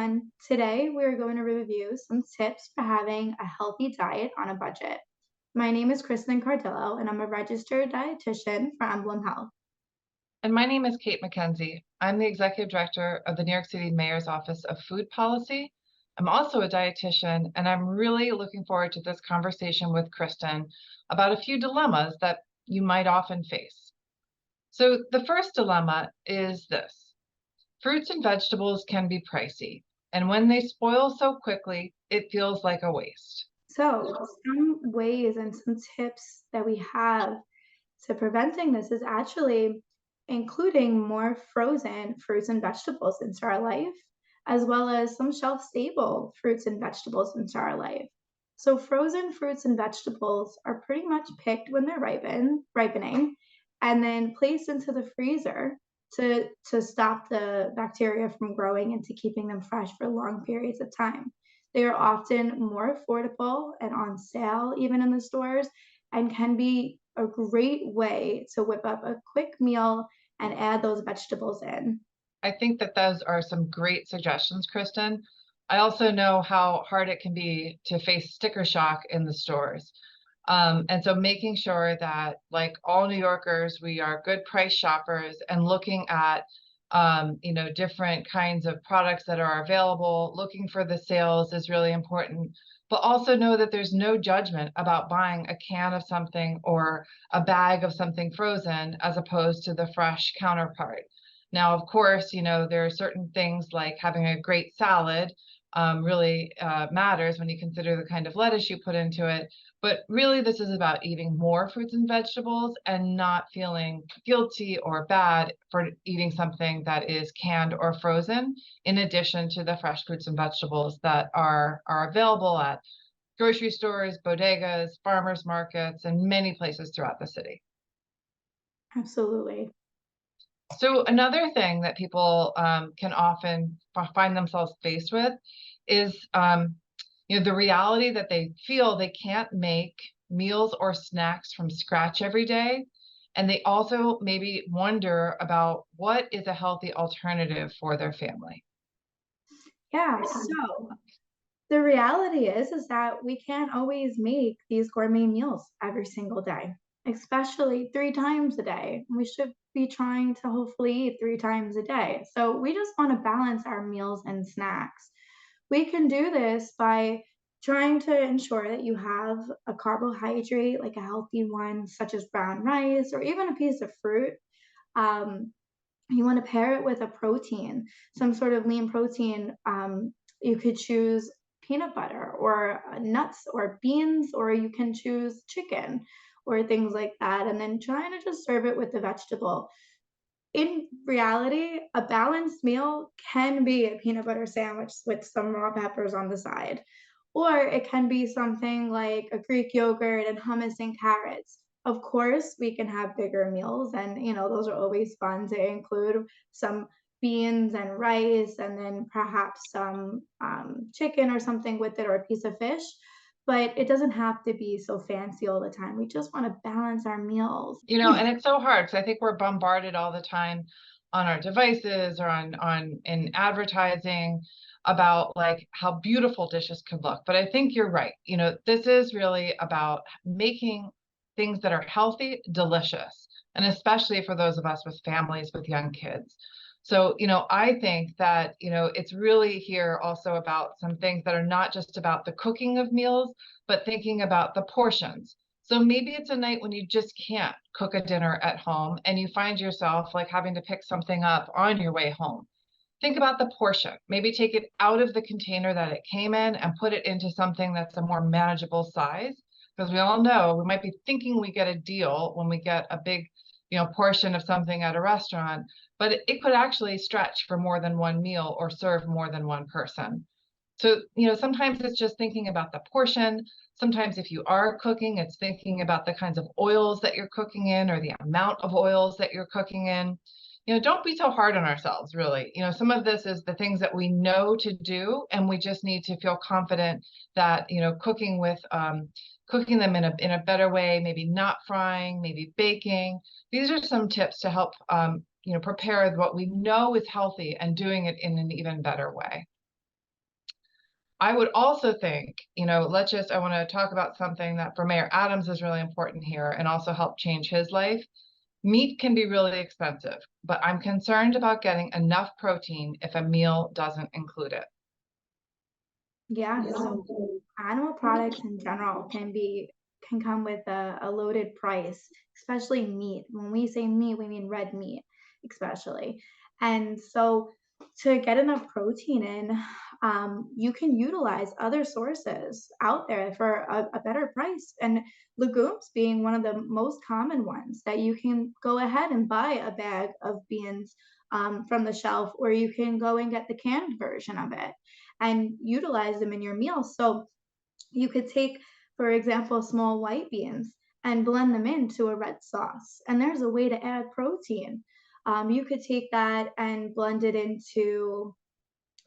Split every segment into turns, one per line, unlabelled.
everyone. Today, we're going to review some tips for having a healthy diet on a budget. My name is Kristin Cardillo, and I'm a registered dietitian for EmblemHealth.
And my name is Kate MacKenzie. I'm the executive director of the New York City Mayor's Office of Food Policy. I'm also a dietitian, and I'm really looking forward to this conversation with Kristin about a few dilemmas that you might often face. So the first dilemma is this. Fruits and vegetables can be pricey, and when they spoil so quickly, it feels like a waste.
So, some ways and some tips that we have to preventing this is actually including more frozen fruits and vegetables into our life, as well as some shelf-stable fruits and vegetables into our life. So frozen fruits and vegetables are pretty much picked when they're ripening, and then placed into the freezer to stop the bacteria from growing and to keeping them fresh for long periods of time. They are often more affordable and on sale even in the stores and can be a great way to whip up a quick meal and add those vegetables in.
I think that those are some great suggestions, Kristin. I also know how hard it can be to face sticker shock in the stores. And so making sure that, like all New Yorkers, we are good price shoppers and looking at, different kinds of products that are available, looking for the sales is really important. But also know that there's no judgment about buying a can of something or a bag of something frozen as opposed to the fresh counterpart. Now, of course, there are certain things like having a great salad really matters when you consider the kind of lettuce you put into it. But really, this is about eating more fruits and vegetables and not feeling guilty or bad for eating something that is canned or frozen, in addition to the fresh fruits and vegetables that are available at grocery stores, bodegas, farmers markets, and many places throughout the city.
Absolutely.
So another thing that people can often find themselves faced with is, the reality that they feel they can't make meals or snacks from scratch every day. And they also maybe wonder about what is a healthy alternative for their family.
Yeah, so the reality is that we can't always make these gourmet meals every single day, especially 3 times a day. We should be trying to hopefully eat 3 times a day. So we just wanna balance our meals and snacks. We can do this by trying to ensure that you have a carbohydrate, like a healthy one, such as brown rice or even a piece of fruit. Um, you want to pair it with a protein, some sort of lean protein. You could choose peanut butter or nuts or beans, or you can choose chicken or things like that. And then trying to just serve it with the vegetable. In reality, a balanced meal can be a peanut butter sandwich with some raw peppers on the side, or it can be something like a Greek yogurt and hummus and carrots. Of course, we can have bigger meals, and those are always fun to include some beans and rice, and then perhaps some chicken or something with it, or a piece of fish. But it doesn't have to be so fancy all the time. We just want to balance our meals.
And it's so hard because I think we're bombarded all the time on our devices or on in advertising about like how beautiful dishes can look. But I think you're right. This is really about making things that are healthy, delicious, and especially for those of us with families with young kids. So, I think that, it's really here also about some things that are not just about the cooking of meals, but thinking about the portions. So maybe it's a night when you just can't cook a dinner at home and you find yourself like having to pick something up on your way home. Think about the portion. Maybe take it out of the container that it came in and put it into something that's a more manageable size. Because we all know we might be thinking we get a deal when we get a big, portion of something at a restaurant, but it could actually stretch for more than one meal or serve more than one person. So, sometimes it's just thinking about the portion. Sometimes if you are cooking, it's thinking about the kinds of oils that you're cooking in or the amount of oils that you're cooking in. Don't be so hard on ourselves, really. Some of this is the things that we know to do, and we just need to feel confident that, cooking them in a better way, maybe not frying, maybe baking. These are some tips to help, prepare what we know is healthy and doing it in an even better way. I would also think, I want to talk about something that for Mayor Adams is really important here and also help change his life. Meat can be really expensive, but I'm concerned about getting enough protein if a meal doesn't include it.
Yeah, so animal products in general can come with a loaded price, especially meat. When we say meat, we mean red meat, especially. And so to get enough protein in, you can utilize other sources out there for a better price. And legumes being one of the most common ones that you can go ahead and buy a bag of beans from the shelf, or you can go and get the canned version of it and utilize them in your meals. So you could take, for example, small white beans and blend them into a red sauce. And there's a way to add protein. You could take that and blend it into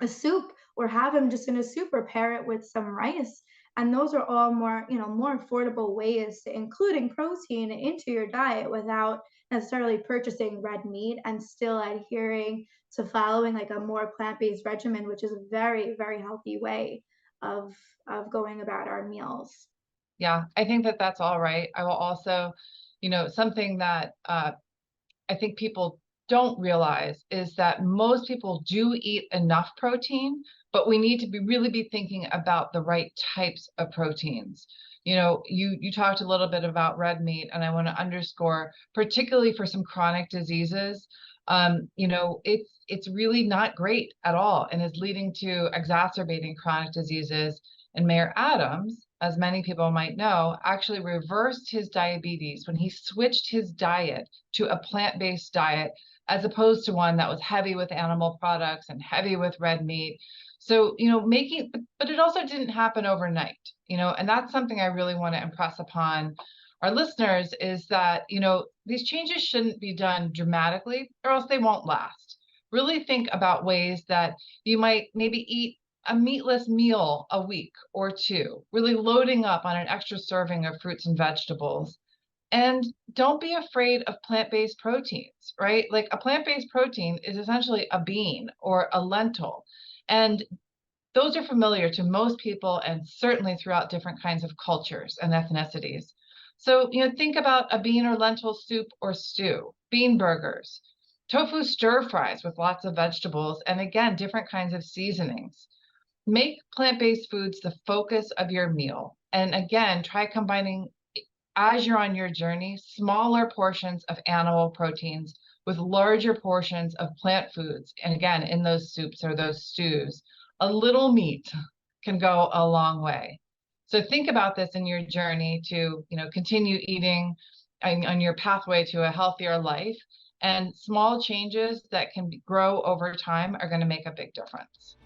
a soup, or have them just in a soup, or pair it with some rice. And those are all more affordable ways to including protein into your diet without necessarily purchasing red meat, and still adhering to following like a more plant-based regimen, which is a very, very healthy way of going about our meals.
Yeah, I think that that's all right. I will also, something that I think people don't realize is that most people do eat enough protein, but we need to really be thinking about the right types of proteins. You talked a little bit about red meat, and I want to underscore, particularly for some chronic diseases, it's really not great at all and is leading to exacerbating chronic diseases. And Mayor Adams, as many people might know, actually reversed his diabetes when he switched his diet to a plant-based diet, as opposed to one that was heavy with animal products and heavy with red meat. So, but it also didn't happen overnight, and that's something I really want to impress upon our listeners, is that, these changes shouldn't be done dramatically or else they won't last. Really think about ways that you might maybe eat a meatless meal a week or two, really loading up on an extra serving of fruits and vegetables. And don't be afraid of plant-based proteins, right? Like a plant-based protein is essentially a bean or a lentil. And those are familiar to most people, and certainly throughout different kinds of cultures and ethnicities. So, think about a bean or lentil soup or stew, bean burgers, tofu stir fries with lots of vegetables, and again, different kinds of seasonings. Make plant-based foods the focus of your meal. And again, try combining, as you're on your journey, smaller portions of animal proteins with larger portions of plant foods. And again, in those soups or those stews, a little meat can go a long way. So think about this in your journey to, continue eating on your pathway to a healthier life. And small changes that can grow over time are going to make a big difference.